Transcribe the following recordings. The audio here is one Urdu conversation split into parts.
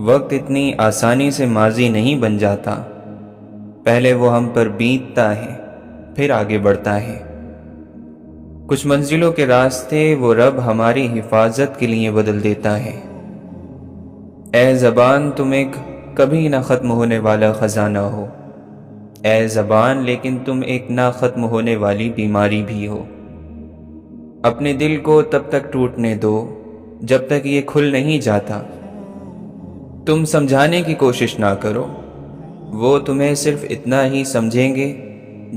وقت اتنی آسانی سے ماضی نہیں بن جاتا، پہلے وہ ہم پر بیتتا ہے پھر آگے بڑھتا ہے۔ کچھ منزلوں کے راستے وہ رب ہماری حفاظت کے لیے بدل دیتا ہے۔ اے زبان تم ایک کبھی نہ ختم ہونے والا خزانہ ہو، اے زبان لیکن تم ایک نہ ختم ہونے والی بیماری بھی ہو۔ اپنے دل کو تب تک ٹوٹنے دو جب تک یہ کھل نہیں جاتا۔ تم سمجھانے کی کوشش نہ کرو، وہ تمہیں صرف اتنا ہی سمجھیں گے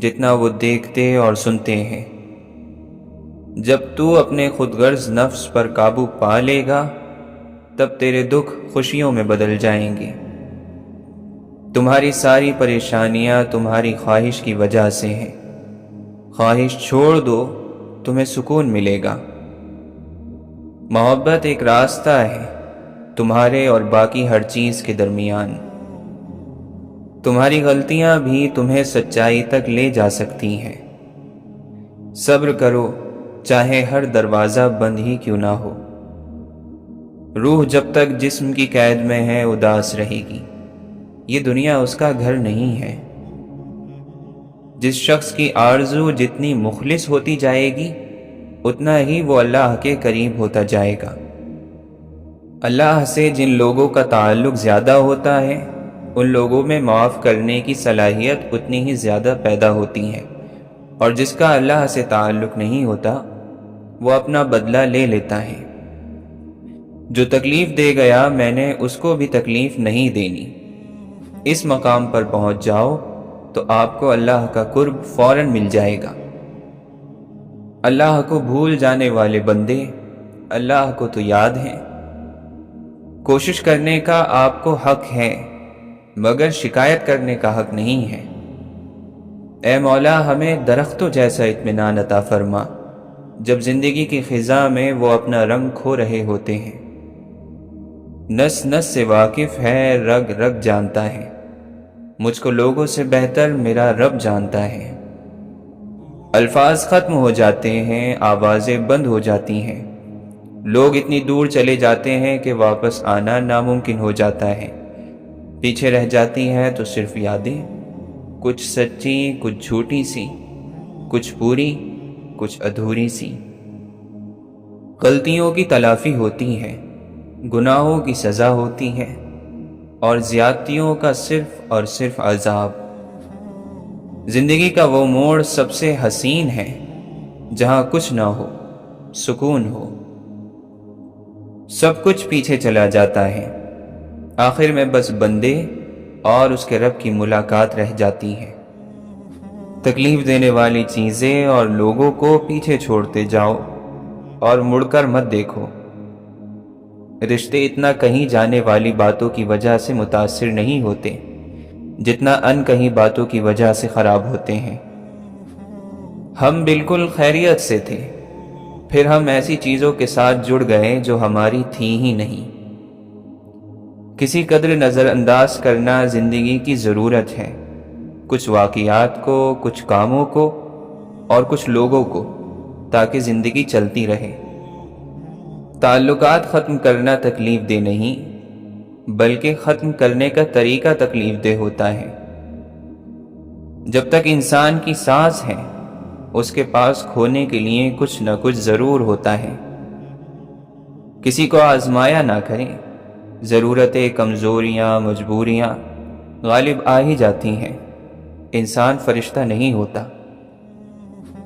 جتنا وہ دیکھتے اور سنتے ہیں۔ جب تو اپنے خود غرض نفس پر قابو پا لے گا تب تیرے دکھ خوشیوں میں بدل جائیں گے۔ تمہاری ساری پریشانیاں تمہاری خواہش کی وجہ سے ہیں۔ خواہش چھوڑ دو، تمہیں سکون ملے گا۔ محبت ایک راستہ ہے تمہارے اور باقی ہر چیز کے درمیان۔ تمہاری غلطیاں بھی تمہیں سچائی تک لے جا سکتی ہیں۔ صبر کرو چاہے ہر دروازہ بند ہی کیوں نہ ہو۔ روح جب تک جسم کی قید میں ہے اداس رہے گی، یہ دنیا اس کا گھر نہیں ہے۔ جس شخص کی آرزو جتنی مخلص ہوتی جائے گی اتنا ہی وہ اللہ کے قریب ہوتا جائے گا۔ اللہ سے جن لوگوں کا تعلق زیادہ ہوتا ہے ان لوگوں میں معاف کرنے کی صلاحیت اتنی ہی زیادہ پیدا ہوتی ہے، اور جس کا اللہ سے تعلق نہیں ہوتا وہ اپنا بدلہ لے لیتا ہے۔ جو تکلیف دے گیا میں نے اس کو بھی تکلیف نہیں دینی۔ اس مقام پر پہنچ جاؤ تو آپ کو اللہ کا قرب فوراً مل جائے گا۔ اللہ کو بھول جانے والے بندے اللہ کو تو یاد ہیں۔ کوشش کرنے کا آپ کو حق ہے مگر شکایت کرنے کا حق نہیں ہے۔ اے مولا ہمیں درختوں جیسا اطمینان عطا فرما جب زندگی کی خزاں میں وہ اپنا رنگ کھو رہے ہوتے ہیں۔ نس نس سے واقف ہے، رگ رگ جانتا ہے، مجھ کو لوگوں سے بہتر میرا رب جانتا ہے۔ الفاظ ختم ہو جاتے ہیں، آوازیں بند ہو جاتی ہیں، لوگ اتنی دور چلے جاتے ہیں کہ واپس آنا ناممکن ہو جاتا ہے۔ پیچھے رہ جاتی ہیں تو صرف یادیں، کچھ سچی کچھ جھوٹی سی، کچھ پوری کچھ ادھوری سی۔ غلطیوں کی تلافی ہوتی ہے، گناہوں کی سزا ہوتی ہے، اور زیادتیوں کا صرف اور صرف عذاب۔ زندگی کا وہ موڑ سب سے حسین ہے جہاں کچھ نہ ہو، سکون ہو۔ سب کچھ پیچھے چلا جاتا ہے، آخر میں بس بندے اور اس کے رب کی ملاقات رہ جاتی ہے۔ تکلیف دینے والی چیزیں اور لوگوں کو پیچھے چھوڑتے جاؤ اور مڑ کر مت دیکھو۔ رشتے اتنا کہیں جانے والی باتوں کی وجہ سے متاثر نہیں ہوتے جتنا ان کہیں باتوں کی وجہ سے خراب ہوتے ہیں۔ ہم بالکل خیریت سے تھے، پھر ہم ایسی چیزوں کے ساتھ جڑ گئے جو ہماری تھی ہی نہیں۔ کسی قدر نظر انداز کرنا زندگی کی ضرورت ہے، کچھ واقعات کو، کچھ کاموں کو اور کچھ لوگوں کو، تاکہ زندگی چلتی رہے۔ تعلقات ختم کرنا تکلیف دہ نہیں بلکہ ختم کرنے کا طریقہ تکلیف دہ ہوتا ہے۔ جب تک انسان کی سانس ہے اس کے پاس کھونے کے لیے کچھ نہ کچھ ضرور ہوتا ہے۔ کسی کو آزمایا نہ کریں، ضرورتیں، کمزوریاں، مجبوریاں غالب آ ہی جاتی ہیں، انسان فرشتہ نہیں ہوتا۔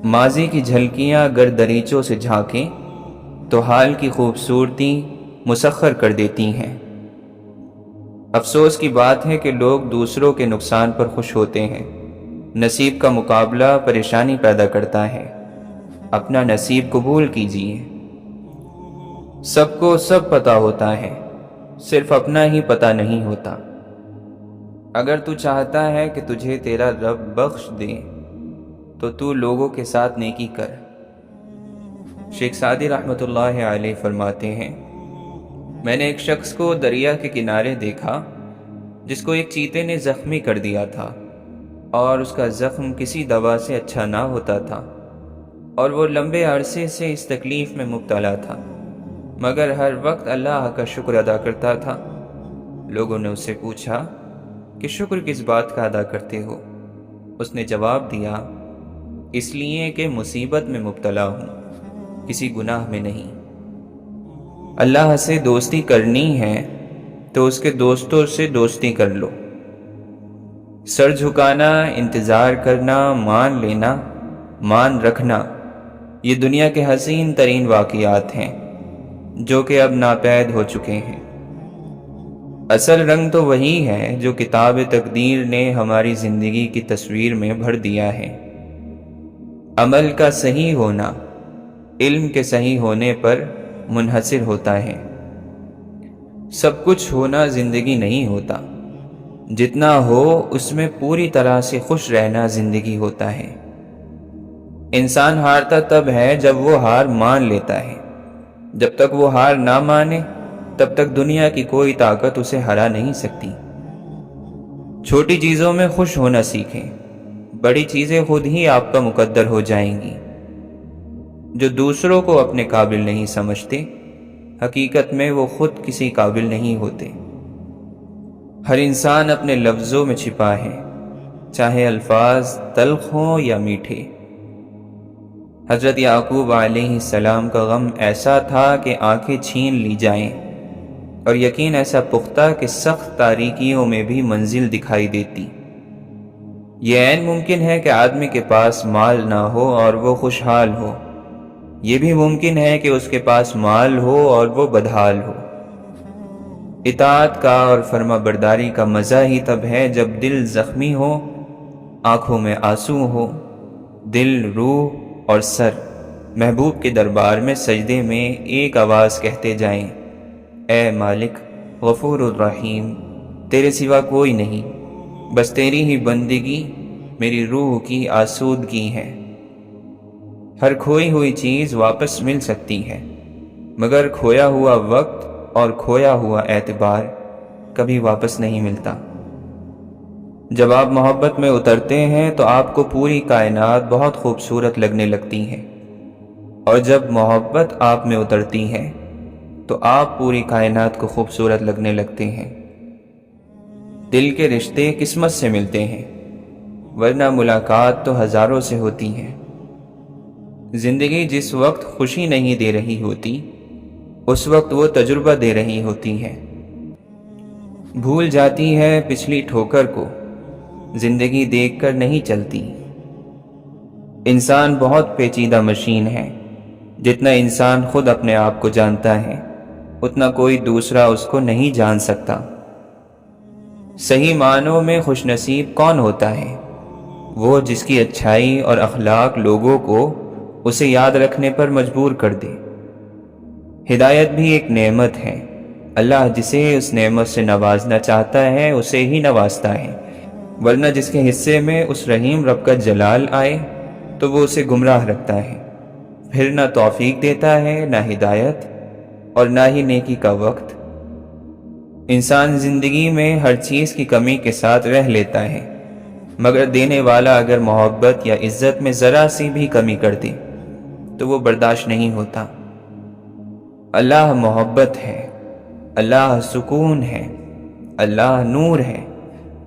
ماضی کی جھلکیاں اگر دریچوں سے جھانکیں تو حال کی خوبصورتی مسخر کر دیتی ہیں۔ افسوس کی بات ہے کہ لوگ دوسروں کے نقصان پر خوش ہوتے ہیں۔ نصیب کا مقابلہ پریشانی پیدا کرتا ہے، اپنا نصیب قبول کیجیے۔ سب کو سب پتہ ہوتا ہے، صرف اپنا ہی پتہ نہیں ہوتا۔ اگر تو چاہتا ہے کہ تجھے تیرا رب بخش دے تو تو لوگوں کے ساتھ نیکی کر۔ شیخ سعدی رحمۃ اللہ علیہ فرماتے ہیں، میں نے ایک شخص کو دریا کے کنارے دیکھا جس کو ایک چیتے نے زخمی کر دیا تھا، اور اس کا زخم کسی دوا سے اچھا نہ ہوتا تھا، اور وہ لمبے عرصے سے اس تکلیف میں مبتلا تھا، مگر ہر وقت اللہ کا شکر ادا کرتا تھا۔ لوگوں نے اس سے پوچھا کہ شکر کس بات کا ادا کرتے ہو؟ اس نے جواب دیا، اس لیے کہ مصیبت میں مبتلا ہوں، کسی گناہ میں نہیں۔ اللہ سے دوستی کرنی ہے تو اس کے دوستوں سے دوستی کر لو۔ سر جھکانا، انتظار کرنا، مان لینا، مان رکھنا، یہ دنیا کے حسین ترین واقعات ہیں جو کہ اب ناپید ہو چکے ہیں۔ اصل رنگ تو وہی ہے جو کتاب تقدیر نے ہماری زندگی کی تصویر میں بھر دیا ہے۔ عمل کا صحیح ہونا علم کے صحیح ہونے پر منحصر ہوتا ہے۔ سب کچھ ہونا زندگی نہیں ہوتا، جتنا ہو اس میں پوری طرح سے خوش رہنا زندگی ہوتا ہے۔ انسان ہارتا تب ہے جب وہ ہار مان لیتا ہے۔ جب تک وہ ہار نہ مانے تب تک دنیا کی کوئی طاقت اسے ہرا نہیں سکتی۔ چھوٹی چیزوں میں خوش ہونا سیکھیں، بڑی چیزیں خود ہی آپ کا مقدر ہو جائیں گی۔ جو دوسروں کو اپنے قابل نہیں سمجھتے، حقیقت میں وہ خود کسی قابل نہیں ہوتے۔ ہر انسان اپنے لفظوں میں چھپا ہے، چاہے الفاظ تلخ ہوں یا میٹھے۔ حضرت یعقوب علیہ السلام کا غم ایسا تھا کہ آنکھیں چھین لی جائیں، اور یقین ایسا پختہ کہ سخت تاریکیوں میں بھی منزل دکھائی دیتی۔ یہ عین ممکن ہے کہ آدمی کے پاس مال نہ ہو اور وہ خوشحال ہو، یہ بھی ممکن ہے کہ اس کے پاس مال ہو اور وہ بدحال ہو۔ اطاعت کا اور فرما برداری کا مزہ ہی تب ہے جب دل زخمی ہو، آنکھوں میں آنسو ہو، دل، روح اور سر محبوب کے دربار میں سجدے میں ایک آواز کہتے جائیں، اے مالک غفور الرحیم، تیرے سوا کوئی نہیں، بس تیری ہی بندگی میری روح کی آسودگی ہے۔ ہر کھوئی ہوئی چیز واپس مل سکتی ہے، مگر کھویا ہوا وقت اور کھویا ہوا اعتبار کبھی واپس نہیں ملتا۔ جب آپ محبت میں اترتے ہیں تو آپ کو پوری کائنات بہت خوبصورت لگنے لگتی ہے، اور جب محبت آپ میں اترتی ہے تو آپ پوری کائنات کو خوبصورت لگنے لگتے ہیں۔ دل کے رشتے قسمت سے ملتے ہیں، ورنہ ملاقات تو ہزاروں سے ہوتی ہے۔ زندگی جس وقت خوشی نہیں دے رہی ہوتی، اس وقت وہ تجربہ دے رہی ہوتی ہے۔ بھول جاتی ہے پچھلی ٹھوکر کو، زندگی دیکھ کر نہیں چلتی۔ انسان بہت پیچیدہ مشین ہے، جتنا انسان خود اپنے آپ کو جانتا ہے اتنا کوئی دوسرا اس کو نہیں جان سکتا۔ صحیح معنوں میں خوش نصیب کون ہوتا ہے؟ وہ جس کی اچھائی اور اخلاق لوگوں کو اسے یاد رکھنے پر مجبور کر دے۔ ہدایت بھی ایک نعمت ہے، اللہ جسے اس نعمت سے نوازنا چاہتا ہے اسے ہی نوازتا ہے، ورنہ جس کے حصے میں اس رحیم رب کا جلال آئے تو وہ اسے گمراہ رکھتا ہے، پھر نہ توفیق دیتا ہے، نہ ہدایت اور نہ ہی نیکی کا وقت۔ انسان زندگی میں ہر چیز کی کمی کے ساتھ رہ لیتا ہے، مگر دینے والا اگر محبت یا عزت میں ذرا سی بھی کمی کر دے تو وہ برداشت نہیں ہوتا۔ اللہ محبت ہے، اللہ سکون ہے، اللہ نور ہے،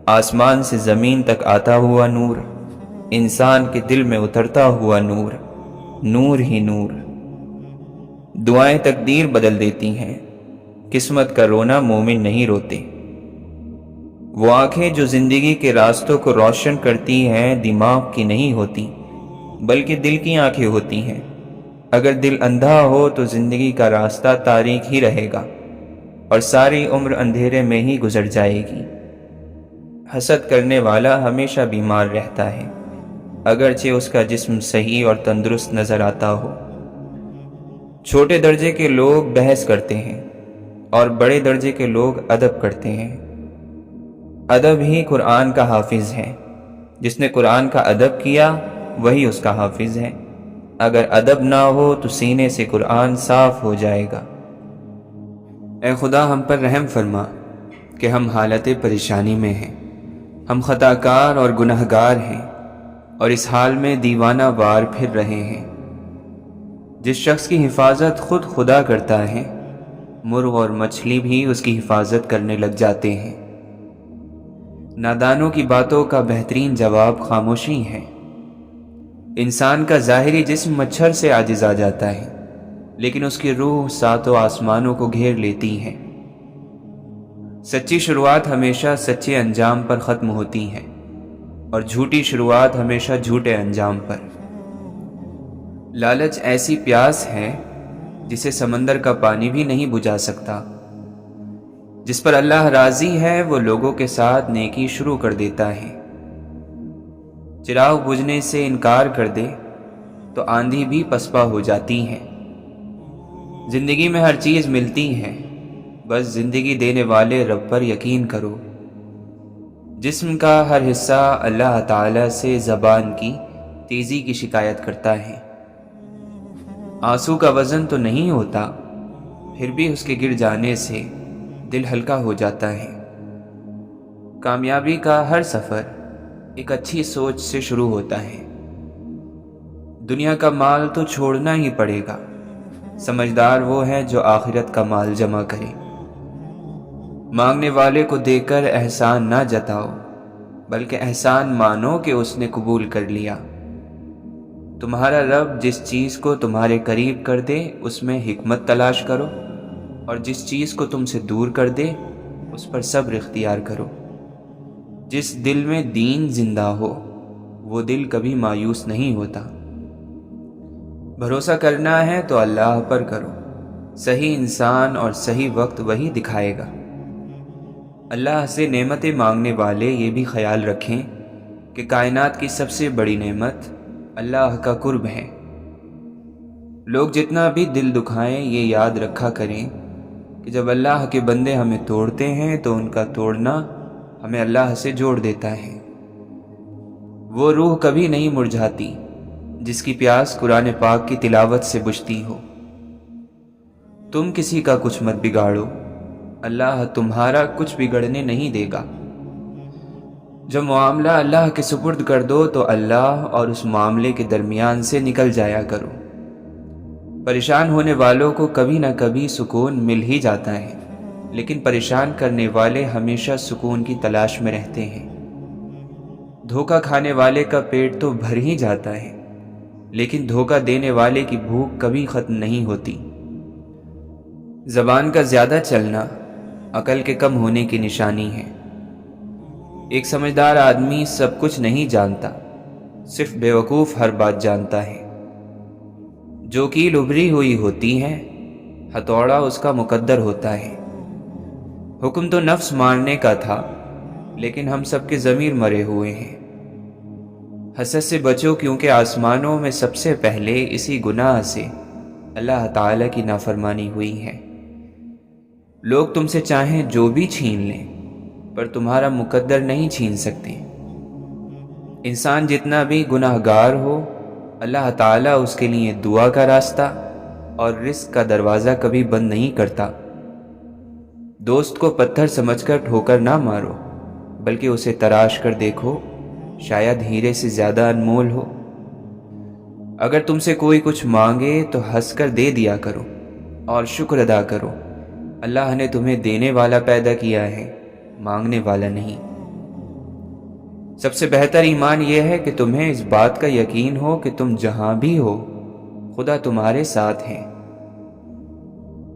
آسمان سے زمین تک آتا ہوا نور، انسان کے دل میں اترتا ہوا نور، نور ہی نور۔ دعائیں تقدیر بدل دیتی ہیں، قسمت کا رونا مومن نہیں روتے۔ وہ آنکھیں جو زندگی کے راستوں کو روشن کرتی ہیں دماغ کی نہیں ہوتی، بلکہ دل کی آنکھیں ہوتی ہیں۔ اگر دل اندھا ہو تو زندگی کا راستہ تاریک ہی رہے گا اور ساری عمر اندھیرے میں ہی گزر جائے گی۔ حسد کرنے والا ہمیشہ بیمار رہتا ہے، اگرچہ اس کا جسم صحیح اور تندرست نظر آتا ہو۔ چھوٹے درجے کے لوگ بحث کرتے ہیں اور بڑے درجے کے لوگ ادب کرتے ہیں۔ ادب ہی قرآن کا حافظ ہے، جس نے قرآن کا ادب کیا وہی اس کا حافظ ہے۔ اگر ادب نہ ہو تو سینے سے قرآن صاف ہو جائے گا۔ اے خدا ہم پر رحم فرما کہ ہم حالت پریشانی میں ہیں، ہم خطا کار اور گنہگار ہیں اور اس حال میں دیوانہ وار پھر رہے ہیں۔ جس شخص کی حفاظت خود خدا کرتا ہے مرغ اور مچھلی بھی اس کی حفاظت کرنے لگ جاتے ہیں۔ نادانوں کی باتوں کا بہترین جواب خاموشی ہے۔ انسان کا ظاہری جسم مچھر سے عاجز آ جاتا ہے، لیکن اس کی روح ساتوں آسمانوں کو گھیر لیتی ہے۔ سچی شروعات ہمیشہ سچے انجام پر ختم ہوتی ہیں، اور جھوٹی شروعات ہمیشہ جھوٹے انجام پر۔ لالچ ایسی پیاس ہے جسے سمندر کا پانی بھی نہیں بجھا سکتا۔ جس پر اللہ راضی ہے وہ لوگوں کے ساتھ نیکی شروع کر دیتا ہے۔ چراغ بجھنے سے انکار کر دے تو آندھی بھی پسپا ہو جاتی ہے۔ زندگی میں ہر چیز ملتی ہے، بس زندگی دینے والے رب پر یقین کرو۔ جسم کا ہر حصہ اللہ تعالی سے زبان کی تیزی کی شکایت کرتا ہے۔ آنسو کا وزن تو نہیں ہوتا، پھر بھی اس کے گر جانے سے دل ہلکا ہو جاتا ہے۔ کامیابی کا ہر سفر ایک اچھی سوچ سے شروع ہوتا ہے۔ دنیا کا مال تو چھوڑنا ہی پڑے گا، سمجھدار وہ ہے جو آخرت کا مال جمع کرے۔ مانگنے والے کو دے کر احسان نہ جتاؤ، بلکہ احسان مانو کہ اس نے قبول کر لیا۔ تمہارا رب جس چیز کو تمہارے قریب کر دے اس میں حکمت تلاش کرو، اور جس چیز کو تم سے دور کر دے اس پر صبر اختیار کرو۔ جس دل میں دین زندہ ہو وہ دل کبھی مایوس نہیں ہوتا۔ بھروسہ کرنا ہے تو اللہ پر کرو، صحیح انسان اور صحیح وقت وہی دکھائے گا۔ اللہ سے نعمتیں مانگنے والے یہ بھی خیال رکھیں کہ کائنات کی سب سے بڑی نعمت اللہ کا قرب ہے۔ لوگ جتنا بھی دل دکھائیں یہ یاد رکھا کریں کہ جب اللہ کے بندے ہمیں توڑتے ہیں تو ان کا توڑنا ہمیں اللہ سے جوڑ دیتا ہے۔ وہ روح کبھی نہیں مرجھاتی جس کی پیاس قرآن پاک کی تلاوت سے بجھتی ہو۔ تم کسی کا کچھ مت بگاڑو، اللہ تمہارا کچھ بگڑنے نہیں دے گا۔ جب معاملہ اللہ کے سپرد کر دو تو اللہ اور اس معاملے کے درمیان سے نکل جایا کرو۔ پریشان ہونے والوں کو کبھی نہ کبھی سکون مل ہی جاتا ہے، لیکن پریشان کرنے والے ہمیشہ سکون کی تلاش میں رہتے ہیں۔ دھوکہ کھانے والے کا پیٹ تو بھر ہی جاتا ہے، لیکن دھوکہ دینے والے کی بھوک کبھی ختم نہیں ہوتی۔ زبان کا زیادہ چلنا عقل کے کم ہونے کی نشانی ہے۔ ایک سمجھدار آدمی سب کچھ نہیں جانتا، صرف بیوقوف ہر بات جانتا ہے۔ جو کیل ابھری ہوئی ہوتی ہے ہتھوڑا اس کا مقدر ہوتا ہے۔ حکم تو نفس مارنے کا تھا، لیکن ہم سب کے ضمیر مرے ہوئے ہیں۔ حسد سے بچو، کیونکہ آسمانوں میں سب سے پہلے اسی گناہ سے اللہ تعالی کی نافرمانی ہوئی ہے۔ لوگ تم سے چاہیں جو بھی چھین لیں، پر تمہارا مقدر نہیں چھین سکتے۔ انسان جتنا بھی گناہ گار ہو، اللہ تعالیٰ اس کے لیے دعا کا راستہ اور رزق کا دروازہ کبھی بند نہیں کرتا۔ دوست کو پتھر سمجھ کر ٹھوکر نہ مارو، بلکہ اسے تراش کر دیکھو، شاید ہیرے سے زیادہ انمول ہو۔ اگر تم سے کوئی کچھ مانگے تو ہنس کر دے دیا کرو اور شکر ادا کرو۔ اللہ نے تمہیں دینے والا پیدا کیا ہے، مانگنے والا نہیں۔ سب سے بہتر ایمان یہ ہے کہ تمہیں اس بات کا یقین ہو کہ تم جہاں بھی ہو خدا تمہارے ساتھ ہے۔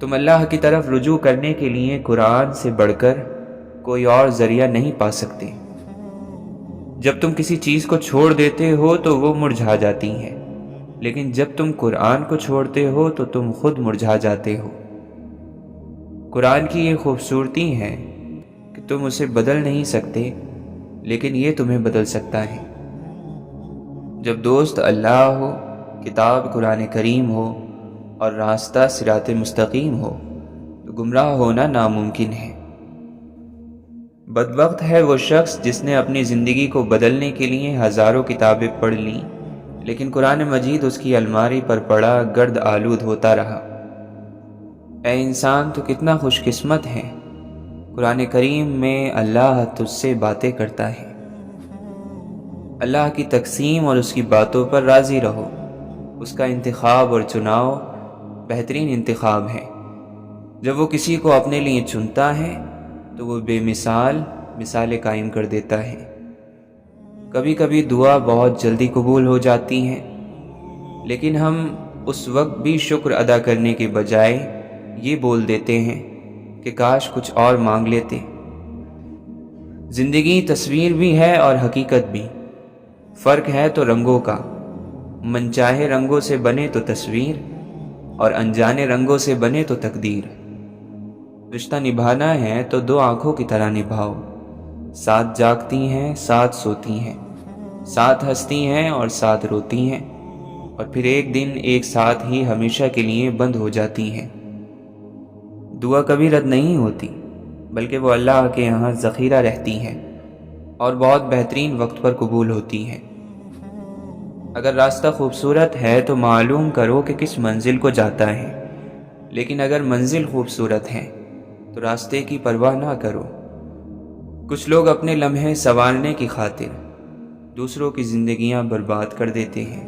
تم اللہ کی طرف رجوع کرنے کے لیے قرآن سے بڑھ کر کوئی اور ذریعہ نہیں پا سکتے۔ جب تم کسی چیز کو چھوڑ دیتے ہو تو وہ مرجھا جاتی ہے، لیکن جب تم قرآن کو چھوڑتے ہو تو تم خود مرجھا جاتے ہو۔ قرآن کی یہ خوبصورتی ہے کہ تم اسے بدل نہیں سکتے، لیکن یہ تمہیں بدل سکتا ہے۔ جب دوست اللہ ہو، کتاب قرآن کریم ہو اور راستہ صراط مستقیم ہو تو گمراہ ہونا ناممکن ہے۔ بدبخت ہے وہ شخص جس نے اپنی زندگی کو بدلنے کے لیے ہزاروں کتابیں پڑھ لیں، لیکن قرآن مجید اس کی الماری پر پڑا گرد آلود ہوتا رہا۔ اے انسان تو کتنا خوش قسمت ہے، قرآن کریم میں اللہ تجھ سے باتیں کرتا ہے۔ اللہ کی تقسیم اور اس کی باتوں پر راضی رہو، اس کا انتخاب اور چناؤ بہترین انتخاب ہے۔ جب وہ کسی کو اپنے لیے چنتا ہے تو وہ بے مثال مثالیں قائم کر دیتا ہے۔ کبھی کبھی دعا بہت جلدی قبول ہو جاتی ہے، لیکن ہم اس وقت بھی شکر ادا کرنے کے بجائے یہ بول دیتے ہیں کہ کاش کچھ اور مانگ لیتے۔ زندگی تصویر بھی ہے اور حقیقت بھی، فرق ہے تو رنگوں کا۔ من چاہے رنگوں سے بنے تو تصویر، اور انجانے رنگوں سے بنے تو تقدیر۔ رشتہ نبھانا ہے تو دو آنکھوں کی طرح نبھاؤ، ساتھ جاگتی ہیں ساتھ سوتی ہیں، ساتھ ہنستی ہیں اور ساتھ روتی ہیں، اور پھر ایک دن ایک ساتھ ہی ہمیشہ کے لیے بند ہو جاتی ہیں۔ دعا کبھی رد نہیں ہوتی، بلکہ وہ اللہ کے یہاں ذخیرہ رہتی ہے اور بہت بہترین وقت پر قبول ہوتی ہے۔ اگر راستہ خوبصورت ہے تو معلوم کرو کہ کس منزل کو جاتا ہے، لیکن اگر منزل خوبصورت ہے تو راستے کی پرواہ نہ کرو۔ کچھ لوگ اپنے لمحے سنوارنے کی خاطر دوسروں کی زندگیاں برباد کر دیتے ہیں۔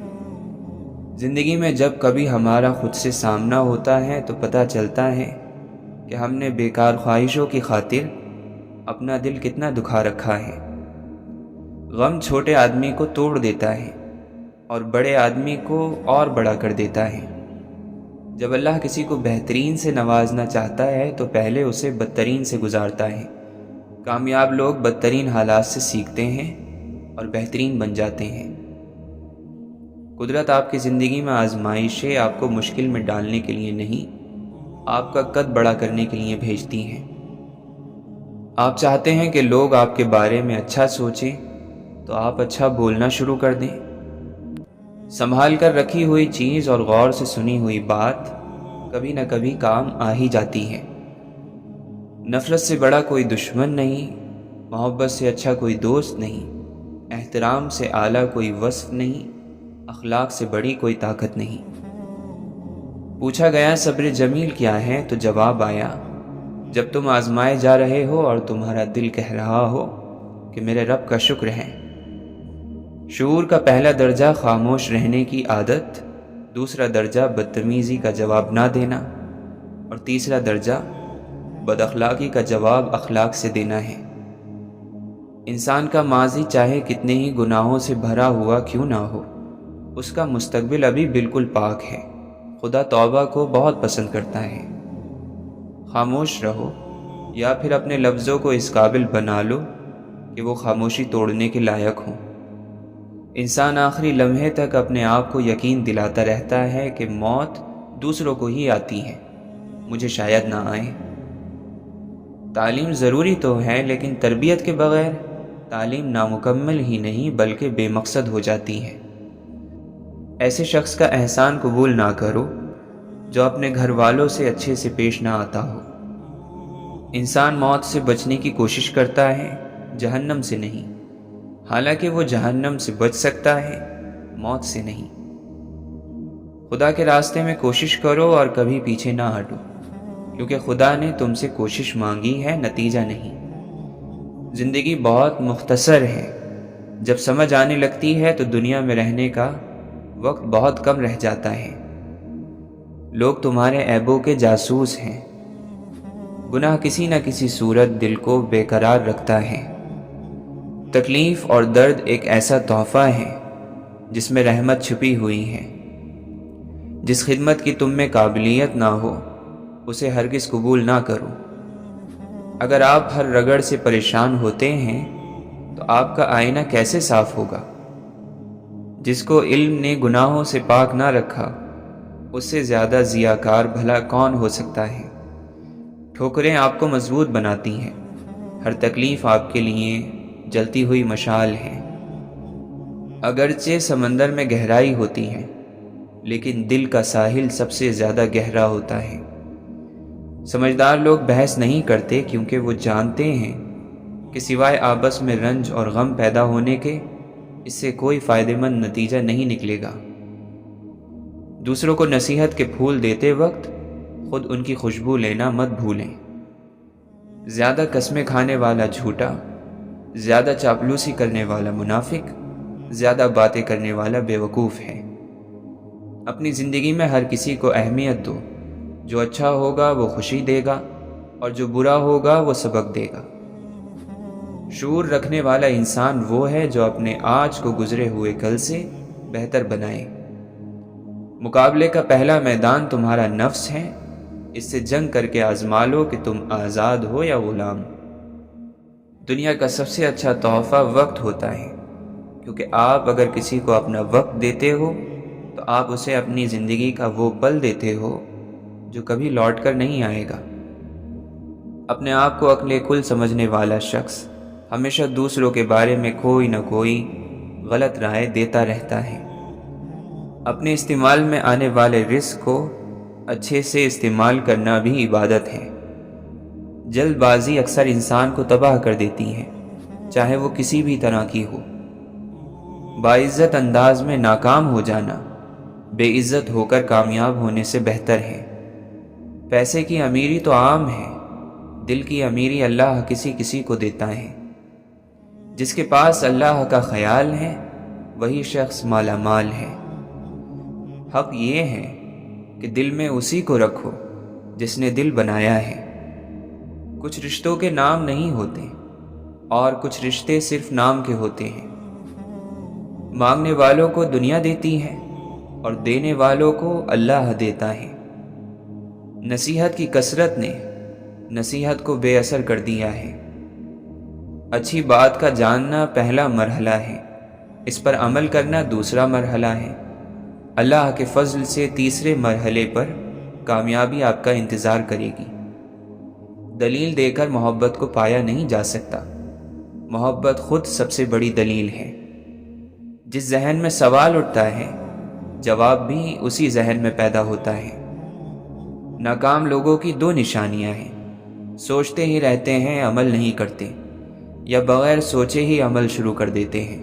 زندگی میں جب کبھی ہمارا خود سے سامنا ہوتا ہے تو پتہ چلتا ہے کہ ہم نے بیکار خواہشوں کی خاطر اپنا دل کتنا دکھا رکھا ہے۔ غم چھوٹے آدمی کو توڑ دیتا ہے اور بڑے آدمی کو اور بڑا کر دیتا ہے۔ جب اللہ کسی کو بہترین سے نوازنا چاہتا ہے تو پہلے اسے بدترین سے گزارتا ہے۔ کامیاب لوگ بدترین حالات سے سیکھتے ہیں اور بہترین بن جاتے ہیں۔ قدرت آپ کی زندگی میں آزمائشیں آپ کو مشکل میں ڈالنے کے لیے نہیں، آپ کا قد بڑا کرنے کے لیے بھیجتی ہیں۔ آپ چاہتے ہیں کہ لوگ آپ کے بارے میں اچھا سوچیں تو آپ اچھا بولنا شروع کر دیں۔ سنبھال کر رکھی ہوئی چیز اور غور سے سنی ہوئی بات کبھی نہ کبھی کام آ ہی جاتی ہے۔ نفرت سے بڑا کوئی دشمن نہیں، محبت سے اچھا کوئی دوست نہیں، احترام سے اعلیٰ کوئی وصف نہیں، اخلاق سے بڑی کوئی طاقت نہیں۔ پوچھا گیا صبر جمیل کیا ہے تو جواب آیا، جب تم آزمائے جا رہے ہو اور تمہارا دل کہہ رہا ہو کہ میرے رب کا شکر ہے۔ شعور کا پہلا درجہ خاموش رہنے کی عادت، دوسرا درجہ بدتمیزی کا جواب نہ دینا، اور تیسرا درجہ بد اخلاقی کا جواب اخلاق سے دینا ہے۔ انسان کا ماضی چاہے کتنے ہی گناہوں سے بھرا ہوا کیوں نہ ہو، اس کا مستقبل ابھی بالکل پاک ہے۔ خدا توبہ کو بہت پسند کرتا ہے۔ خاموش رہو یا پھر اپنے لفظوں کو اس قابل بنا لو کہ وہ خاموشی توڑنے کے لائق ہوں۔ انسان آخری لمحے تک اپنے آپ کو یقین دلاتا رہتا ہے کہ موت دوسروں کو ہی آتی ہے، مجھے شاید نہ آئے۔ تعلیم ضروری تو ہے، لیکن تربیت کے بغیر تعلیم نامکمل ہی نہیں بلکہ بے مقصد ہو جاتی ہے۔ ایسے شخص کا احسان قبول نہ کرو جو اپنے گھر والوں سے اچھے سے پیش نہ آتا ہو۔ انسان موت سے بچنے کی کوشش کرتا ہے، جہنم سے نہیں، حالانکہ وہ جہنم سے بچ سکتا ہے، موت سے نہیں۔ خدا کے راستے میں کوشش کرو اور کبھی پیچھے نہ ہٹو، کیونکہ خدا نے تم سے کوشش مانگی ہے، نتیجہ نہیں۔ زندگی بہت مختصر ہے، جب سمجھ آنے لگتی ہے تو دنیا میں رہنے کا وقت بہت کم رہ جاتا ہے۔ لوگ تمہارے عیبوں کے جاسوس ہیں۔ گناہ کسی نہ کسی صورت دل کو بے قرار رکھتا ہے۔ تکلیف اور درد ایک ایسا تحفہ ہے جس میں رحمت چھپی ہوئی ہے۔ جس خدمت کی تم میں قابلیت نہ ہو اسے ہرگز قبول نہ کرو۔ اگر آپ ہر رگڑ سے پریشان ہوتے ہیں تو آپ کا آئینہ کیسے صاف ہوگا؟ جس کو علم نے گناہوں سے پاک نہ رکھا، اس سے زیادہ ضیاءکار بھلا کون ہو سکتا ہے؟ ٹھوکریں آپ کو مضبوط بناتی ہیں، ہر تکلیف آپ کے لیے جلتی ہوئی مشعل ہے۔ اگرچہ سمندر میں گہرائی ہوتی ہے، لیکن دل کا ساحل سب سے زیادہ گہرا ہوتا ہے۔ سمجھدار لوگ بحث نہیں کرتے کیونکہ وہ جانتے ہیں کہ سوائے آپس میں رنج اور غم پیدا ہونے کے اس سے کوئی فائدہ مند نتیجہ نہیں نکلے گا۔ دوسروں کو نصیحت کے پھول دیتے وقت خود ان کی خوشبو لینا مت بھولیں۔ زیادہ قسمیں کھانے والا جھوٹا، زیادہ چاپلوسی کرنے والا منافق، زیادہ باتیں کرنے والا بیوقوف ہے۔ اپنی زندگی میں ہر کسی کو اہمیت دو جو اچھا ہوگا وہ خوشی دے گا اور جو برا ہوگا وہ سبق دے گا۔ شعور رکھنے والا انسان وہ ہے جو اپنے آج کو گزرے ہوئے کل سے بہتر بنائے۔ مقابلے کا پہلا میدان تمہارا نفس ہے، اس سے جنگ کر کے آزما لو کہ تم آزاد ہو یا غلام۔ دنیا کا سب سے اچھا تحفہ وقت ہوتا ہے، کیونکہ آپ اگر کسی کو اپنا وقت دیتے ہو تو آپ اسے اپنی زندگی کا وہ پل دیتے ہو جو کبھی لوٹ کر نہیں آئے گا۔ اپنے آپ کو عقل کل سمجھنے والا شخص ہمیشہ دوسروں کے بارے میں کوئی نہ کوئی غلط رائے دیتا رہتا ہے۔ اپنے استعمال میں آنے والے رزق کو اچھے سے استعمال کرنا بھی عبادت ہے۔ جلد بازی اکثر انسان کو تباہ کر دیتی ہے، چاہے وہ کسی بھی طرح کی ہو۔ باعزت انداز میں ناکام ہو جانا بے عزت ہو کر کامیاب ہونے سے بہتر ہے۔ پیسے کی امیری تو عام ہے، دل کی امیری اللہ کسی کسی کو دیتا ہے۔ جس کے پاس اللہ کا خیال ہے وہی شخص مالا مال ہے۔ حق یہ ہے کہ دل میں اسی کو رکھو جس نے دل بنایا ہے۔ کچھ رشتوں کے نام نہیں ہوتے اور کچھ رشتے صرف نام کے ہوتے ہیں۔ مانگنے والوں کو دنیا دیتی ہے اور دینے والوں کو اللہ دیتا ہے۔ نصیحت کی کثرت نے نصیحت کو بے اثر کر دیا ہے۔ اچھی بات کا جاننا پہلا مرحلہ ہے، اس پر عمل کرنا دوسرا مرحلہ ہے۔ اللہ کے فضل سے تیسرے مرحلے پر کامیابی آپ کا انتظار کرے گی۔ دلیل دے کر محبت کو پایا نہیں جا سکتا، محبت خود سب سے بڑی دلیل ہے۔ جس ذہن میں سوال اٹھتا ہے جواب بھی اسی ذہن میں پیدا ہوتا ہے۔ ناکام لوگوں کی دو نشانیاں ہیں، سوچتے ہی رہتے ہیں عمل نہیں کرتے، یا بغیر سوچے ہی عمل شروع کر دیتے ہیں۔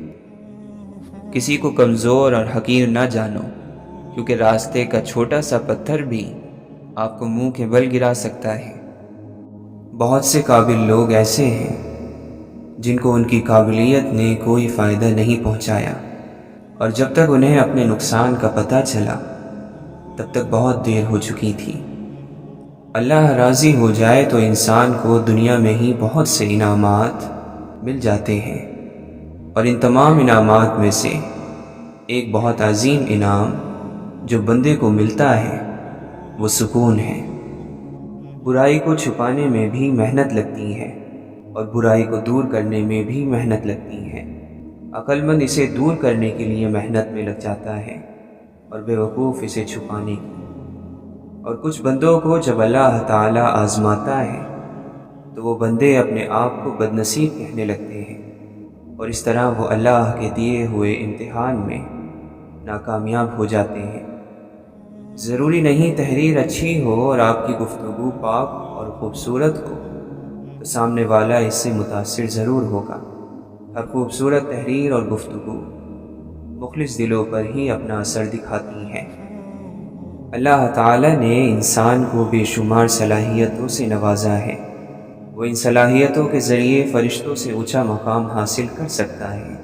کسی کو کمزور اور حقیر نہ جانو، کیونکہ راستے کا چھوٹا سا پتھر بھی آپ کو منہ کے بل گرا سکتا ہے۔ بہت سے قابل لوگ ایسے ہیں جن کو ان کی قابلیت نے کوئی فائدہ نہیں پہنچایا، اور جب تک انہیں اپنے نقصان کا پتہ چلا تب تک بہت دیر ہو چکی تھی۔ اللہ راضی ہو جائے تو انسان کو دنیا میں ہی بہت سے انعامات مل جاتے ہیں، اور ان تمام انعامات میں سے ایک بہت عظیم انعام جو بندے کو ملتا ہے وہ سکون ہے۔ برائی کو چھپانے میں بھی محنت لگتی ہے اور برائی کو دور کرنے میں بھی محنت لگتی ہے۔ عقل مند اسے دور کرنے کے لیے محنت میں لگ جاتا ہے اور بے وقوف اسے چھپانے کی۔ اور کچھ بندوں کو جب اللہ تعالیٰ آزماتا ہے تو وہ بندے اپنے آپ کو بدنصیب کہنے لگتے ہیں، اور اس طرح وہ اللہ کے دیے ہوئے امتحان میں ناکامیاب ہو جاتے ہیں۔ ضروری نہیں تحریر اچھی ہو اور آپ کی گفتگو پاک اور خوبصورت ہو تو سامنے والا اس سے متاثر ضرور ہوگا۔ ہر خوبصورت تحریر اور گفتگو مخلص دلوں پر ہی اپنا اثر دکھاتی ہے۔ اللہ تعالیٰ نے انسان کو بے شمار صلاحیتوں سے نوازا ہے۔ وہ ان صلاحیتوں کے ذریعے فرشتوں سے اونچا مقام حاصل کر سکتا ہے،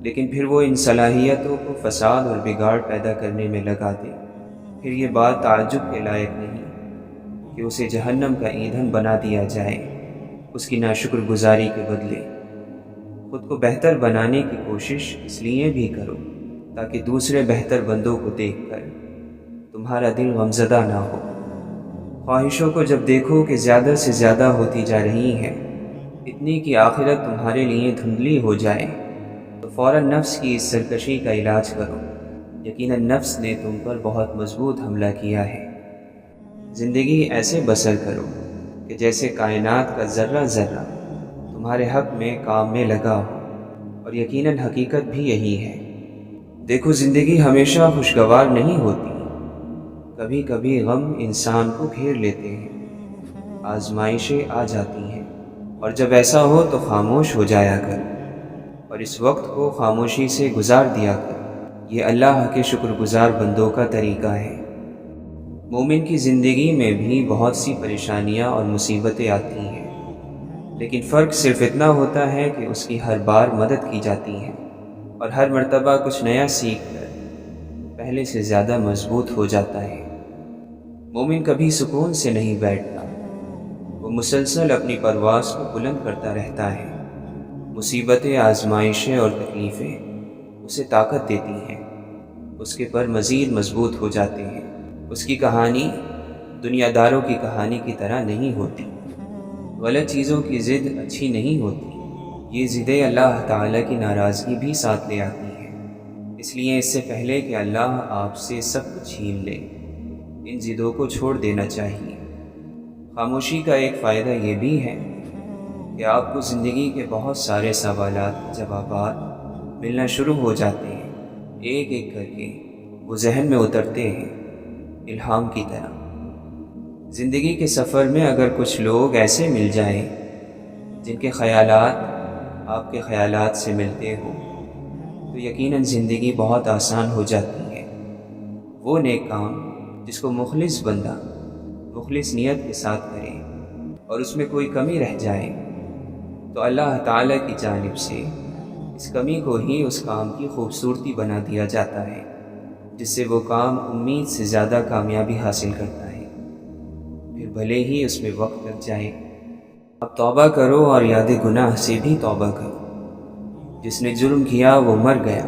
لیکن پھر وہ ان صلاحیتوں کو فساد اور بگاڑ پیدا کرنے میں لگا دے، پھر یہ بات تعجب کے لائق نہیں کہ اسے جہنم کا ایندھن بنا دیا جائے۔ اس کی ناشکر گزاری کے بدلے خود کو بہتر بنانے کی کوشش اس لیے بھی کرو تاکہ دوسرے بہتر بندوں کو دیکھ کر تمہارا دل غمزدہ نہ ہو۔ خواہشوں کو جب دیکھو کہ زیادہ سے زیادہ ہوتی جا رہی ہیں، اتنی کہ آخرت تمہارے لیے دھندلی ہو جائے، تو فوراً نفس کی اس سرکشی کا علاج کرو۔ یقیناً نفس نے تم پر بہت مضبوط حملہ کیا ہے۔ زندگی ایسے بسر کرو کہ جیسے کائنات کا ذرہ ذرہ تمہارے حق میں کام میں لگا ہو، اور یقیناً حقیقت بھی یہی ہے۔ دیکھو زندگی ہمیشہ خوشگوار نہیں ہوتی، کبھی کبھی غم انسان کو گھیر لیتے ہیں، آزمائشیں آ جاتی ہیں، اور جب ایسا ہو تو خاموش ہو جایا کر اور اس وقت کو خاموشی سے گزار دیا کر۔ یہ اللہ کے شکر گزار بندوں کا طریقہ ہے۔ مومن کی زندگی میں بھی بہت سی پریشانیاں اور مصیبتیں آتی ہیں، لیکن فرق صرف اتنا ہوتا ہے کہ اس کی ہر بار مدد کی جاتی ہے، اور ہر مرتبہ کچھ نیا سیکھ کر پہلے سے زیادہ مضبوط ہو جاتا ہے۔ مومن کبھی سکون سے نہیں بیٹھتا، وہ مسلسل اپنی پرواز کو بلند کرتا رہتا ہے۔ مصیبتیں، آزمائشیں اور تکلیفیں اسے طاقت دیتی ہیں، اس کے پر مزید مضبوط ہو جاتے ہیں۔ اس کی کہانی دنیا داروں کی کہانی کی طرح نہیں ہوتی۔ غلط چیزوں کی ضد اچھی نہیں ہوتی، یہ ضدیں اللہ تعالیٰ کی ناراضگی بھی ساتھ لے آتی ہیں۔ اس لیے اس سے پہلے کہ اللہ آپ سے سب کچھ چھین لے، ان ضدوں کو چھوڑ دینا چاہیے۔ خاموشی کا ایک فائدہ یہ بھی ہے کہ آپ کو زندگی کے بہت سارے سوالات جوابات ملنا شروع ہو جاتے ہیں، ایک ایک کر کے وہ ذہن میں اترتے ہیں الہام کی طرح۔ زندگی کے سفر میں اگر کچھ لوگ ایسے مل جائیں جن کے خیالات آپ کے خیالات سے ملتے ہوں تو یقیناً زندگی بہت آسان ہو جاتی ہے۔ وہ نیک کام جس کو مخلص بندہ مخلص نیت کے ساتھ کرے اور اس میں کوئی کمی رہ جائے تو اللہ تعالیٰ کی جانب سے اس کمی کو ہی اس کام کی خوبصورتی بنا دیا جاتا ہے، جس سے وہ کام امید سے زیادہ کامیابی حاصل کرتا ہے، پھر بھلے ہی اس میں وقت لگ جائے۔ اب توبہ کرو اور یاد گناہ سے بھی توبہ کرو۔ جس نے جرم کیا وہ مر گیا،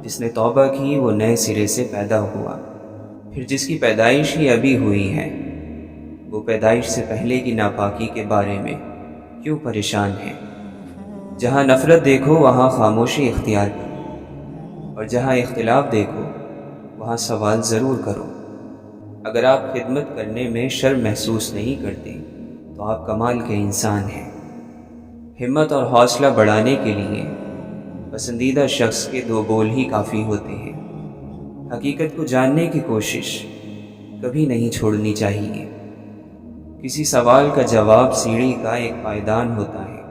جس نے توبہ کی وہ نئے سرے سے پیدا ہوا۔ پھر جس کی پیدائش ہی ابھی ہوئی ہے وہ پیدائش سے پہلے کی ناپاکی کے بارے میں کیوں پریشان ہے؟ جہاں نفرت دیکھو وہاں خاموشی اختیار کرو، اور جہاں اختلاف دیکھو وہاں سوال ضرور کرو۔ اگر آپ خدمت کرنے میں شرم محسوس نہیں کرتے تو آپ کمال کے انسان ہیں۔ ہمت اور حوصلہ بڑھانے کے لیے پسندیدہ شخص کے 2 بول ہی کافی ہوتے ہیں۔ حقیقت کو جاننے کی کوشش کبھی نہیں چھوڑنی چاہیے۔ کسی سوال کا جواب سیڑھی کا ایک پائیدان ہوتا ہے،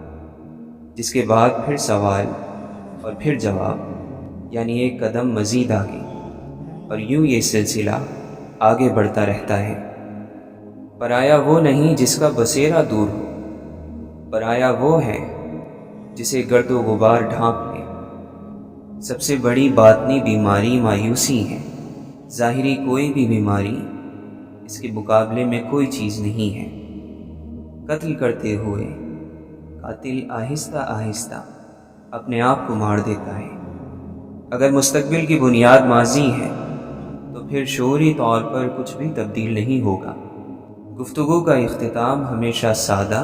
جس کے بعد پھر سوال اور پھر جواب، یعنی ایک قدم مزید آگے، اور یوں یہ سلسلہ آگے بڑھتا رہتا ہے۔ پرایا وہ نہیں جس کا بسیرا دور ہو، پرایا وہ ہے جسے گرد و غبار ڈھانپ لے۔ سب سے بڑی باطنی بیماری مایوسی ہے، ظاہری کوئی بھی بیماری اس کے مقابلے میں کوئی چیز نہیں ہے۔ قتل کرتے ہوئے قاتل آہستہ آہستہ اپنے آپ کو مار دیتا ہے۔ اگر مستقبل کی بنیاد ماضی ہے تو پھر شعوری طور پر کچھ بھی تبدیل نہیں ہوگا۔ گفتگو کا اختتام ہمیشہ سادہ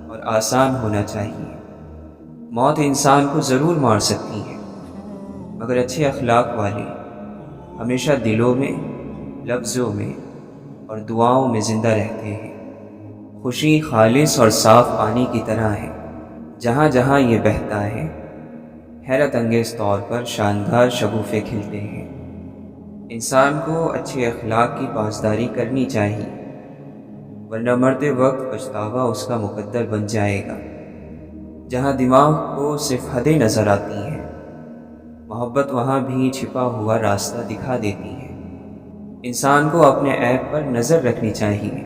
اور آسان ہونا چاہیے۔ موت انسان کو ضرور مار سکتی ہے، مگر اچھے اخلاق والے ہمیشہ دلوں میں، لفظوں میں اور دعاؤں میں زندہ رہتے ہیں۔ خوشی خالص اور صاف پانی کی طرح ہے، جہاں جہاں یہ بہتا ہے حیرت انگیز طور پر شاندار شگوفے کھلتے ہیں۔ انسان کو اچھے اخلاق کی پاسداری کرنی چاہیے، ورنہ مرتے وقت پچھتاوا اس کا مقدر بن جائے گا۔ جہاں دماغ کو صرف حدیں نظر آتی ہیں، محبت وہاں بھی چھپا ہوا راستہ دکھا دیتی ہے۔ انسان کو اپنے عیب پر نظر رکھنی چاہیے،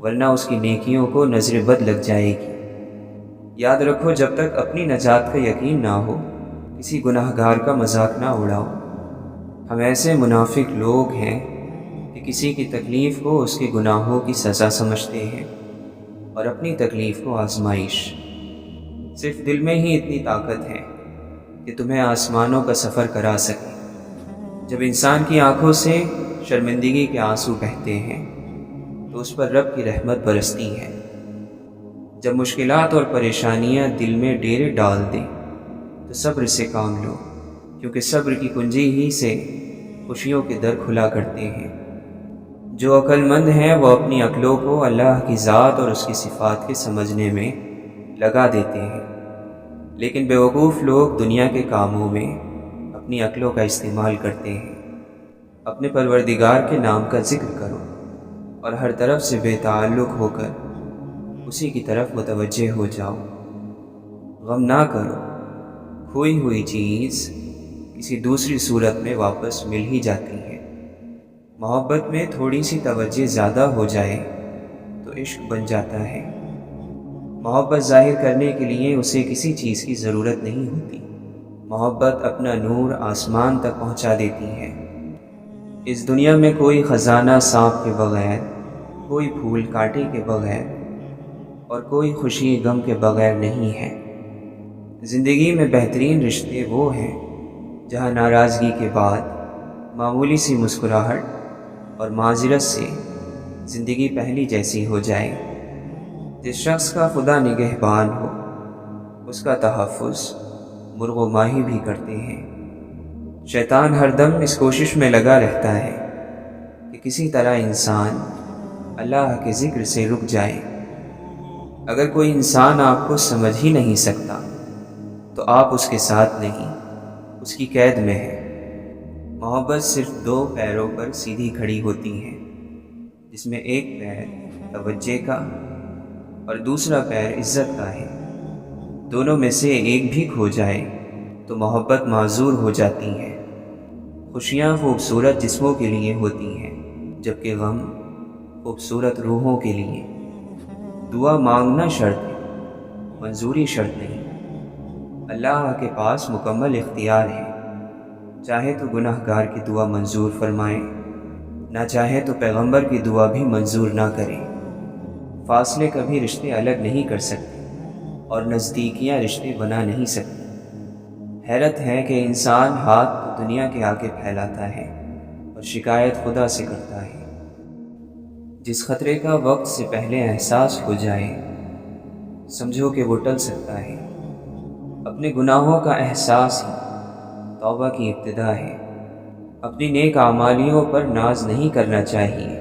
ورنہ اس کی نیکیوں کو نظر بد لگ جائے گی۔ یاد رکھو، جب تک اپنی نجات کا یقین نہ ہو کسی گناہ گار کا مذاق نہ اڑاؤ۔ ہم ایسے منافق لوگ ہیں کہ کسی کی تکلیف کو اس کے گناہوں کی سزا سمجھتے ہیں اور اپنی تکلیف کو آزمائش۔ صرف دل میں ہی اتنی طاقت ہے کہ تمہیں آسمانوں کا سفر کرا سکے۔ جب انسان کی آنکھوں سے شرمندگی کے آنسو بہتے ہیں تو اس پر رب کی رحمت برستی ہے۔ جب مشکلات اور پریشانیاں دل میں ڈیرے ڈال دیں تو صبر سے کام لو، کیونکہ صبر کی کنجی ہی سے خوشیوں کے در کھلا کرتے ہیں۔ جو عقل مند ہیں وہ اپنی عقلوں کو اللہ کی ذات اور اس کی صفات کے سمجھنے میں لگا دیتے ہیں، لیکن بیوقوف لوگ دنیا کے کاموں میں اپنی عقلوں کا استعمال کرتے ہیں۔ اپنے پروردگار کے نام کا ذکر کرو اور ہر طرف سے بے تعلق ہو کر اسی کی طرف متوجہ ہو جاؤ۔ غم نہ کرو، کھوئی ہوئی چیز کسی دوسری صورت میں واپس مل ہی جاتی ہے۔ محبت میں تھوڑی سی توجہ زیادہ ہو جائے تو عشق بن جاتا ہے۔ محبت ظاہر کرنے کے لیے اسے کسی چیز کی ضرورت نہیں ہوتی۔ محبت اپنا نور آسمان تک پہنچا دیتی ہے۔ اس دنیا میں کوئی خزانہ سانپ کے بغیر، کوئی پھول کانٹے کے بغیر اور کوئی خوشی غم کے بغیر نہیں ہے۔ زندگی میں بہترین رشتے وہ ہیں جہاں ناراضگی کے بعد معمولی سی مسکراہٹ اور معذرت سے زندگی پہلی جیسی ہو جائے۔ جس شخص کا خدا نگہبان ہو اس کا تحفظ مرغ و ماہی بھی کرتے ہیں۔ شیطان ہر دم اس کوشش میں لگا رہتا ہے کہ کسی طرح انسان اللہ کے ذکر سے رک جائے۔ اگر کوئی انسان آپ کو سمجھ ہی نہیں سکتا تو آپ اس کے ساتھ نہیں، اس کی قید میں ہے۔ محبت صرف دو پیروں پر سیدھی کھڑی ہوتی ہے، جس میں ایک پیر توجہ کا اور دوسرا پیر عزت کا ہے۔ دونوں میں سے ایک بھی کھو جائے تو محبت معذور ہو جاتی ہے۔ خوشیاں خوبصورت جسموں کے لیے ہوتی ہیں، جبکہ غم خوبصورت روحوں کے لیے۔ دعا مانگنا شرط ہے، منظوری شرط نہیں۔ اللہ کے پاس مکمل اختیار ہے، چاہے تو گناہ گار کی دعا منظور فرمائے، نہ چاہے تو پیغمبر کی دعا بھی منظور نہ کرے۔ فاصلے کبھی رشتے الگ نہیں کر سکتے اور نزدیکیاں رشتے بنا نہیں سکتی۔ حیرت ہے کہ انسان ہاتھ تو دنیا کے آگے پھیلاتا ہے اور شکایت خدا سے کرتا ہے۔ جس خطرے کا وقت سے پہلے احساس ہو جائے، سمجھو کہ وہ ٹل سکتا ہے۔ اپنے گناہوں کا احساس ہی توبہ کی ابتدا ہے۔ اپنی نیک اعمالیوں پر ناز نہیں کرنا چاہیے۔